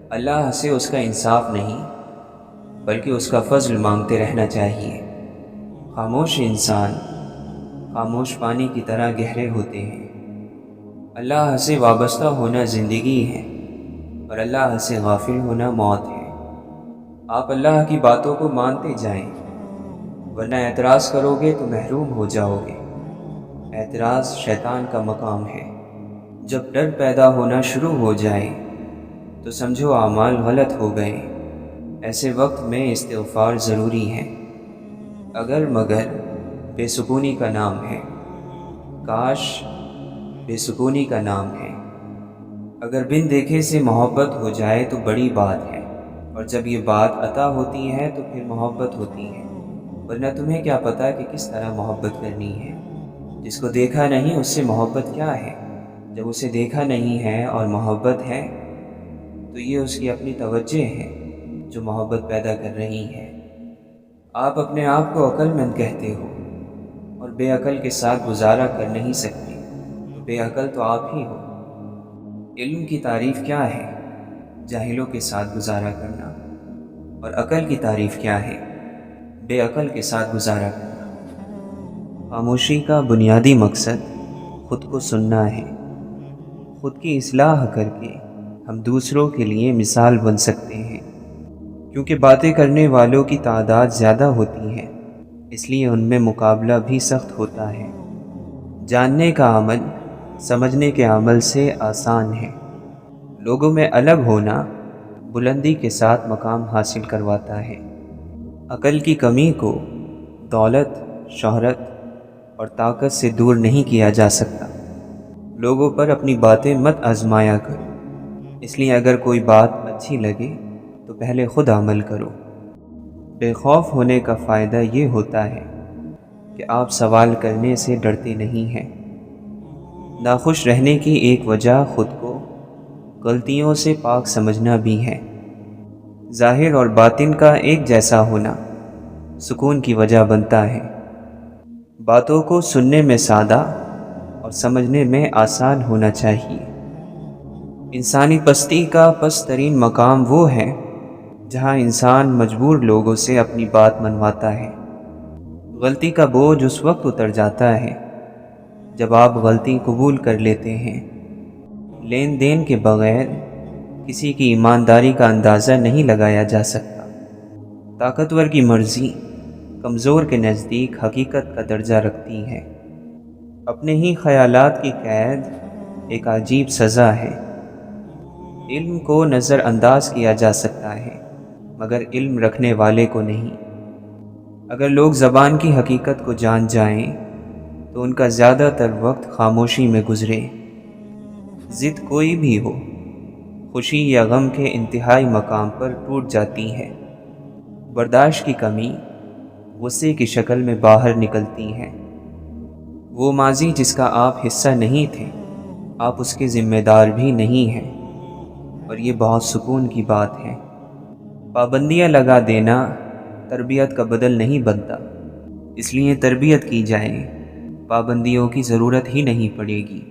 اللہ سے اس کا انصاف نہیں بلکہ اس کا فضل مانگتے رہنا چاہیے۔ خاموش انسان خاموش پانی کی طرح گہرے ہوتے ہیں۔ اللہ سے وابستہ ہونا زندگی ہے اور اللہ سے غافل ہونا موت ہے۔ آپ اللہ کی باتوں کو مانتے جائیں، ورنہ اعتراض کرو گے تو محروم ہو جاؤ گے۔ اعتراض شیطان کا مقام ہے۔ جب ڈر پیدا ہونا شروع ہو جائے تو سمجھو اعمال غلط ہو گئے۔ ایسے وقت میں استغفار ضروری ہے۔ اگر مگر بے سکونی کا نام ہے، کاش بے سکونی کا نام ہے۔ اگر بن دیکھے سے محبت ہو جائے تو بڑی بات ہے، اور جب یہ بات عطا ہوتی ہے تو پھر محبت ہوتی ہے، ورنہ تمہیں کیا پتا کہ کس طرح محبت کرنی ہے۔ جس کو دیکھا نہیں اس سے محبت کیا ہے؟ جب اسے دیکھا نہیں ہے اور محبت ہے تو یہ اس کی اپنی توجہ ہے جو محبت پیدا کر رہی ہے۔ آپ اپنے آپ کو عقل مند کہتے ہو اور بے عقل کے ساتھ گزارا کر نہیں سکتے، تو بے عقل تو آپ ہی ہو۔ علم کی تعریف کیا ہے؟ جاہلوں کے ساتھ گزارا کرنا۔ اور عقل کی تعریف کیا ہے؟ بے عقل کے ساتھ گزارا کرنا۔ خاموشی کا بنیادی مقصد خود کو سننا ہے۔ خود کی اصلاح کر کے ہم دوسروں کے لیے مثال بن سکتے ہیں۔ کیونکہ باتیں کرنے والوں کی تعداد زیادہ ہوتی ہے، اس لیے ان میں مقابلہ بھی سخت ہوتا ہے۔ جاننے کا عمل سمجھنے کے عمل سے آسان ہے۔ لوگوں میں الگ ہونا بلندی کے ساتھ مقام حاصل کرواتا ہے۔ عقل کی کمی کو دولت، شہرت اور طاقت سے دور نہیں کیا جا سکتا۔ لوگوں پر اپنی باتیں مت آزمایا کرو، اس لیے اگر کوئی بات اچھی لگے تو پہلے خود عمل کرو۔ بے خوف ہونے کا فائدہ یہ ہوتا ہے کہ آپ سوال کرنے سے ڈرتے نہیں ہیں۔ ناخوش رہنے کی ایک وجہ خود کو غلطیوں سے پاک سمجھنا بھی ہے۔ ظاہر اور باطن کا ایک جیسا ہونا سکون کی وجہ بنتا ہے۔ باتوں کو سننے میں سادہ اور سمجھنے میں آسان ہونا چاہیے۔ انسانی پستی کا پست ترین مقام وہ ہے جہاں انسان مجبور لوگوں سے اپنی بات منواتا ہے۔ غلطی کا بوجھ اس وقت اتر جاتا ہے جب آپ غلطی قبول کر لیتے ہیں۔ لین دین کے بغیر کسی کی ایمانداری کا اندازہ نہیں لگایا جا سکتا۔ طاقتور کی مرضی کمزور کے نزدیک حقیقت کا درجہ رکھتی ہے۔ اپنے ہی خیالات کی قید ایک عجیب سزا ہے۔ علم کو نظر انداز کیا جا سکتا ہے مگر علم رکھنے والے کو نہیں۔ اگر لوگ زبان کی حقیقت کو جان جائیں تو ان کا زیادہ تر وقت خاموشی میں گزرے۔ ضد کوئی بھی ہو، خوشی یا غم کے انتہائی مقام پر ٹوٹ جاتی ہے۔ برداشت کی کمی غصے کی شکل میں باہر نکلتی ہے۔ وہ ماضی جس کا آپ حصہ نہیں تھے، آپ اس کے ذمہ دار بھی نہیں ہیں، اور یہ بہت سکون کی بات ہے۔ پابندیاں لگا دینا تربیت کا بدل نہیں بنتا، اس لیے تربیت کی جائے، پابندیوں کی ضرورت ہی نہیں پڑے گی۔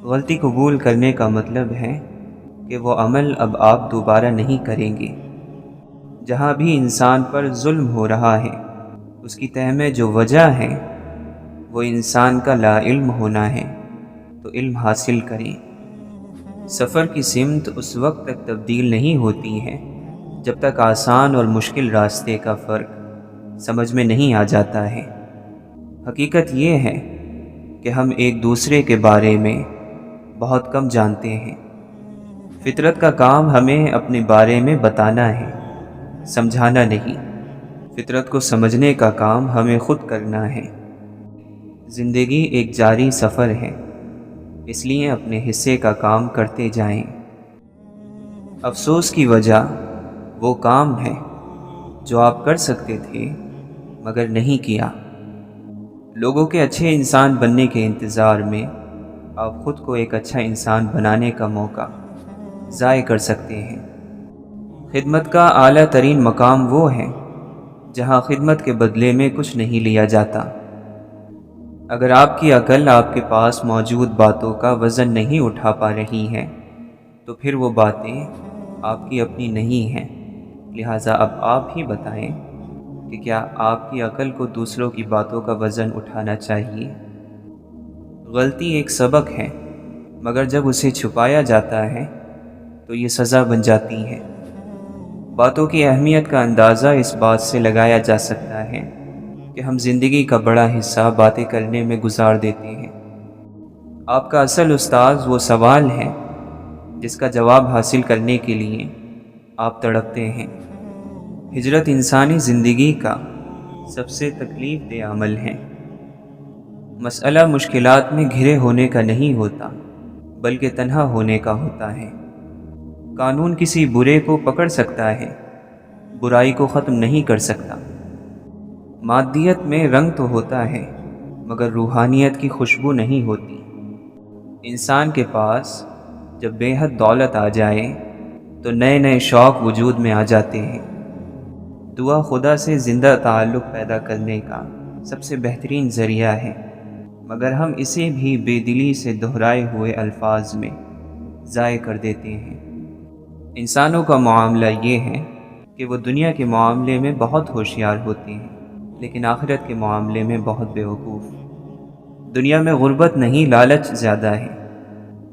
غلطی قبول کرنے کا مطلب ہے کہ وہ عمل اب آپ دوبارہ نہیں کریں گے۔ جہاں بھی انسان پر ظلم ہو رہا ہے، اس کی تہ میں جو وجہ ہے وہ انسان کا لا علم ہونا ہے، تو علم حاصل کریں۔ سفر کی سمت اس وقت تک تبدیل نہیں ہوتی ہے جب تک آسان اور مشکل راستے کا فرق سمجھ میں نہیں آ جاتا ہے۔ حقیقت یہ ہے کہ ہم ایک دوسرے کے بارے میں بہت کم جانتے ہیں۔ فطرت کا کام ہمیں اپنے بارے میں بتانا ہے، سمجھانا نہیں۔ فطرت کو سمجھنے کا کام ہمیں خود کرنا ہے۔ زندگی ایک جاری سفر ہے، اس لیے اپنے حصے کا کام کرتے جائیں۔ افسوس کی وجہ وہ کام ہے جو آپ کر سکتے تھے مگر نہیں کیا۔ لوگوں کے اچھے انسان بننے کے انتظار میں آپ خود کو ایک اچھا انسان بنانے کا موقع ضائع کر سکتے ہیں۔ خدمت کا اعلیٰ ترین مقام وہ ہے جہاں خدمت کے بدلے میں کچھ نہیں لیا جاتا۔ اگر آپ کی عقل آپ کے پاس موجود باتوں کا وزن نہیں اٹھا پا رہی ہے تو پھر وہ باتیں آپ کی اپنی نہیں ہیں۔ لہٰذا اب آپ ہی بتائیں کہ کیا آپ کی عقل کو دوسروں کی باتوں کا وزن اٹھانا چاہیے؟ غلطی ایک سبق ہے، مگر جب اسے چھپایا جاتا ہے تو یہ سزا بن جاتی ہے۔ باتوں کی اہمیت کا اندازہ اس بات سے لگایا جا سکتا ہے کہ ہم زندگی کا بڑا حصہ باتیں کرنے میں گزار دیتے ہیں۔ آپ کا اصل استاذ وہ سوال ہے جس کا جواب حاصل کرنے کے لیے آپ تڑپتے ہیں۔ ہجرت انسانی زندگی کا سب سے تکلیف دہ عمل ہے۔ مسئلہ مشکلات میں گھرے ہونے کا نہیں ہوتا، بلکہ تنہا ہونے کا ہوتا ہے۔ قانون کسی برے کو پکڑ سکتا ہے، برائی کو ختم نہیں کر سکتا۔ مادیت میں رنگ تو ہوتا ہے، مگر روحانیت کی خوشبو نہیں ہوتی۔ انسان کے پاس جب بے حد دولت آ جائے تو نئے نئے شوق وجود میں آ جاتے ہیں۔ دعا خدا سے زندہ تعلق پیدا کرنے کا سب سے بہترین ذریعہ ہے، مگر ہم اسے بھی بے دلی سے دہرائے ہوئے الفاظ میں ضائع کر دیتے ہیں۔ انسانوں کا معاملہ یہ ہے کہ وہ دنیا کے معاملے میں بہت ہوشیار ہوتے ہیں، لیکن آخرت کے معاملے میں بہت بیوقوف۔ دنیا میں غربت نہیں، لالچ زیادہ ہے۔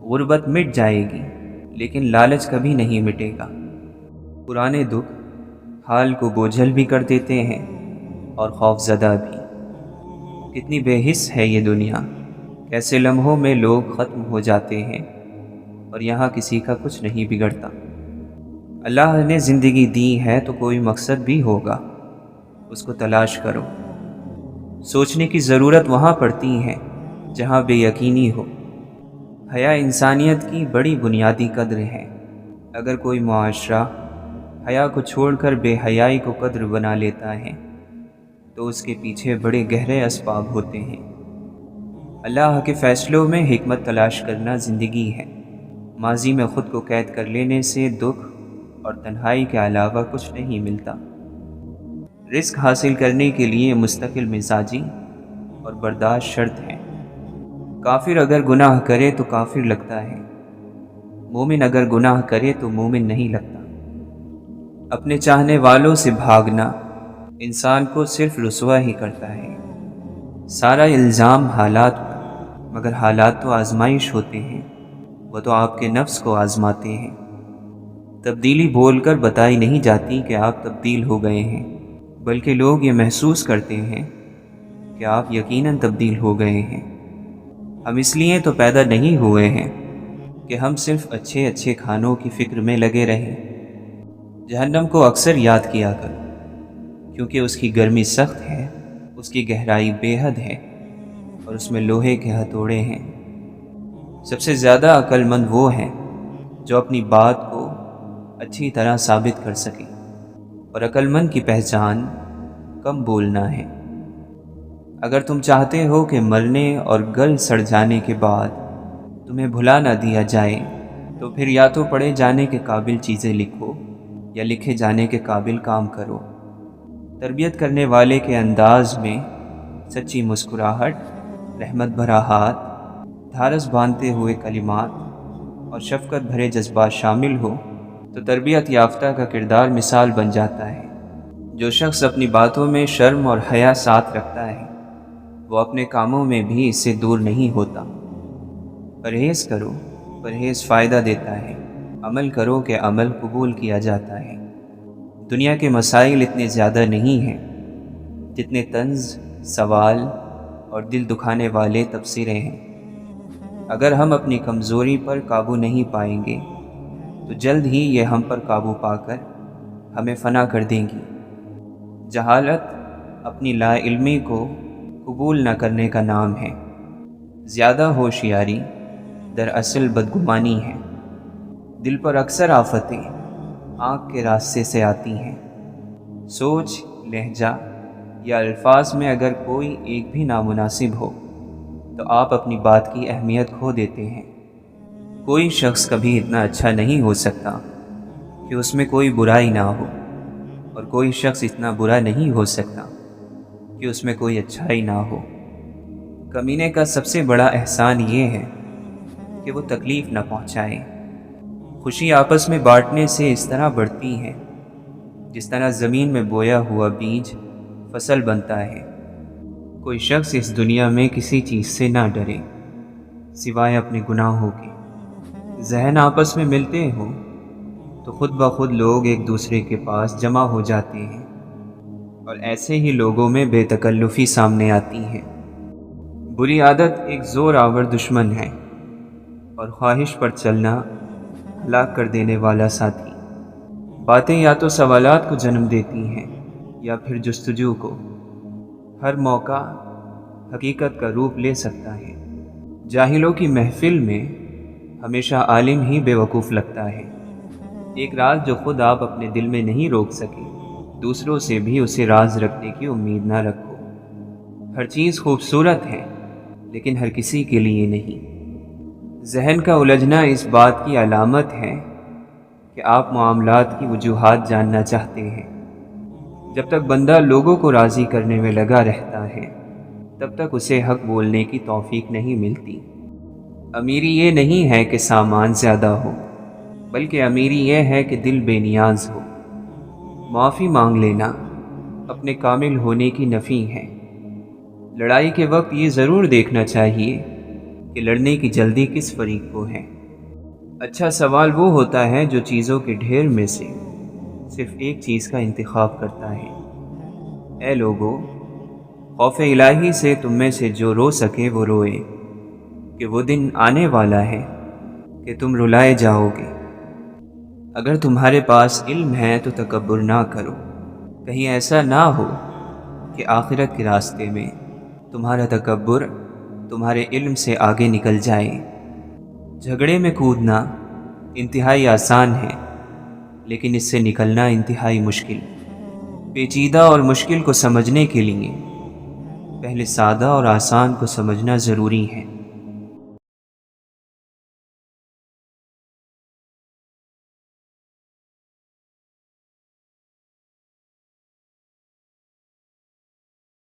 غربت مٹ جائے گی، لیکن لالچ کبھی نہیں مٹے گا۔ پرانے دکھ حال کو بوجھل بھی کر دیتے ہیں اور خوف زدہ بھی۔ کتنی بے حس ہے یہ دنیا، کیسے لمحوں میں لوگ ختم ہو جاتے ہیں اور یہاں کسی کا کچھ نہیں بگڑتا۔ اللہ نے زندگی دی ہے تو کوئی مقصد بھی ہوگا، اس کو تلاش کرو۔ سوچنے کی ضرورت وہاں پڑتی ہے جہاں بے یقینی ہو۔ حیا انسانیت کی بڑی بنیادی قدر ہے۔ اگر کوئی معاشرہ حیا کو چھوڑ کر بے حیائی کو قدر بنا لیتا ہے تو اس کے پیچھے بڑے گہرے اسباب ہوتے ہیں۔ اللہ کے فیصلوں میں حکمت تلاش کرنا زندگی ہے۔ ماضی میں خود کو قید کر لینے سے دکھ اور تنہائی کے علاوہ کچھ نہیں ملتا۔ رزق حاصل کرنے کے لیے مستقل مزاجی اور برداشت شرط ہے۔ کافر اگر گناہ کرے تو کافر لگتا ہے، مومن اگر گناہ کرے تو مومن نہیں لگتا۔ اپنے چاہنے والوں سے بھاگنا انسان کو صرف رسوا ہی کرتا ہے۔ سارا الزام حالات پر، مگر حالات تو آزمائش ہوتے ہیں، وہ تو آپ کے نفس کو آزماتے ہیں۔ تبدیلی بول کر بتائی نہیں جاتی کہ آپ تبدیل ہو گئے ہیں، بلکہ لوگ یہ محسوس کرتے ہیں کہ آپ یقیناً تبدیل ہو گئے ہیں۔ ہم اس لیے تو پیدا نہیں ہوئے ہیں کہ ہم صرف اچھے اچھے کھانوں کی فکر میں لگے رہیں۔ جہنم کو اکثر یاد کیا کر، کیونکہ اس کی گرمی سخت ہے، اس کی گہرائی بے حد ہے، اور اس میں لوہے کے ہتھوڑے ہیں۔ سب سے زیادہ عقل مند وہ ہیں جو اپنی بات کو اچھی طرح ثابت کر سکیں، اور عقل مند کی پہچان کم بولنا ہے۔ اگر تم چاہتے ہو کہ مرنے اور گل سڑ جانے کے بعد تمہیں بھلا نہ دیا جائے تو پھر یا تو پڑھے جانے کے قابل چیزیں لکھو یا لکھے جانے کے قابل کام کرو۔ تربیت کرنے والے کے انداز میں سچی مسکراہٹ، رحمت بھرا ہاتھ، دھارس باندھتے ہوئے کلمات اور شفقت بھرے جذبات شامل ہو تو تربیت یافتہ کا کردار مثال بن جاتا ہے۔ جو شخص اپنی باتوں میں شرم اور حیا ساتھ رکھتا ہے وہ اپنے کاموں میں بھی اس سے دور نہیں ہوتا۔ پرہیز کرو، پرہیز فائدہ دیتا ہے، عمل کرو کہ عمل قبول کیا جاتا ہے۔ دنیا کے مسائل اتنے زیادہ نہیں ہیں جتنے طنز، سوال اور دل دکھانے والے تبصرے ہیں۔ اگر ہم اپنی کمزوری پر قابو نہیں پائیں گے تو جلد ہی یہ ہم پر قابو پا کر ہمیں فنا کر دیں گی۔ جہالت اپنی لا علمی کو قبول نہ کرنے کا نام ہے۔ زیادہ ہوشیاری دراصل بدگمانی ہے۔ دل پر اکثر آفتیں آنکھ کے راستے سے آتی ہیں۔ سوچ، لہجہ یا الفاظ میں اگر کوئی ایک بھی نامناسب ہو تو آپ اپنی بات کی اہمیت کھو دیتے ہیں۔ کوئی شخص کبھی اتنا اچھا نہیں ہو سکتا کہ اس میں کوئی برائی نہ ہو، اور کوئی شخص اتنا برا نہیں ہو سکتا کہ اس میں کوئی اچھائی نہ ہو۔ کمینے کا سب سے بڑا احسان یہ ہے کہ وہ تکلیف نہ پہنچائے۔ خوشی آپس میں بانٹنے سے اس طرح بڑھتی ہے جس طرح زمین میں بویا ہوا بیج فصل بنتا ہے۔ کوئی شخص اس دنیا میں کسی چیز سے نہ ڈرے سوائے اپنے گناہوں کے۔ ذہن آپس میں ملتے ہوں تو خود بخود لوگ ایک دوسرے کے پاس جمع ہو جاتے ہیں، اور ایسے ہی لوگوں میں بے تکلفی سامنے آتی ہے۔ بری عادت ایک زور آور دشمن ہے اور خواہش پر چلنا ہلاک کر دینے والا ساتھی۔ باتیں یا تو سوالات کو جنم دیتی ہیں یا پھر جستجو کو۔ ہر موقع حقیقت کا روپ لے سکتا ہے۔ جاہلوں کی محفل میں ہمیشہ عالم ہی بے وقوف لگتا ہے۔ ایک راز جو خود آپ اپنے دل میں نہیں روک سکے، دوسروں سے بھی اسے راز رکھنے کی امید نہ رکھو۔ ہر چیز خوبصورت ہے لیکن ہر کسی کے لیے نہیں۔ ذہن کا الجھنا اس بات کی علامت ہے کہ آپ معاملات کی وجوہات جاننا چاہتے ہیں۔ جب تک بندہ لوگوں کو راضی کرنے میں لگا رہتا ہے تب تک اسے حق بولنے کی توفیق نہیں ملتی۔ امیری یہ نہیں ہے کہ سامان زیادہ ہو، بلکہ امیری یہ ہے کہ دل بے نیاز ہو۔ معافی مانگ لینا اپنے کامل ہونے کی نفی ہے۔ لڑائی کے وقت یہ ضرور دیکھنا چاہیے کہ لڑنے کی جلدی کس فریق کو ہے۔ اچھا سوال وہ ہوتا ہے جو چیزوں کے ڈھیر میں سے صرف ایک چیز کا انتخاب کرتا ہے۔ اے لوگو، خوف الہی سے تم میں سے جو رو سکے وہ روئے، کہ وہ دن آنے والا ہے کہ تم رلائے جاؤ گے۔ اگر تمہارے پاس علم ہے تو تکبر نہ کرو، کہیں ایسا نہ ہو کہ آخرت کے راستے میں تمہارا تکبر تمہارے علم سے آگے نکل جائے۔ جھگڑے میں کودنا انتہائی آسان ہے لیکن اس سے نکلنا انتہائی مشکل۔ پیچیدہ اور مشکل کو سمجھنے کے لیے پہلے سادہ اور آسان کو سمجھنا ضروری ہے۔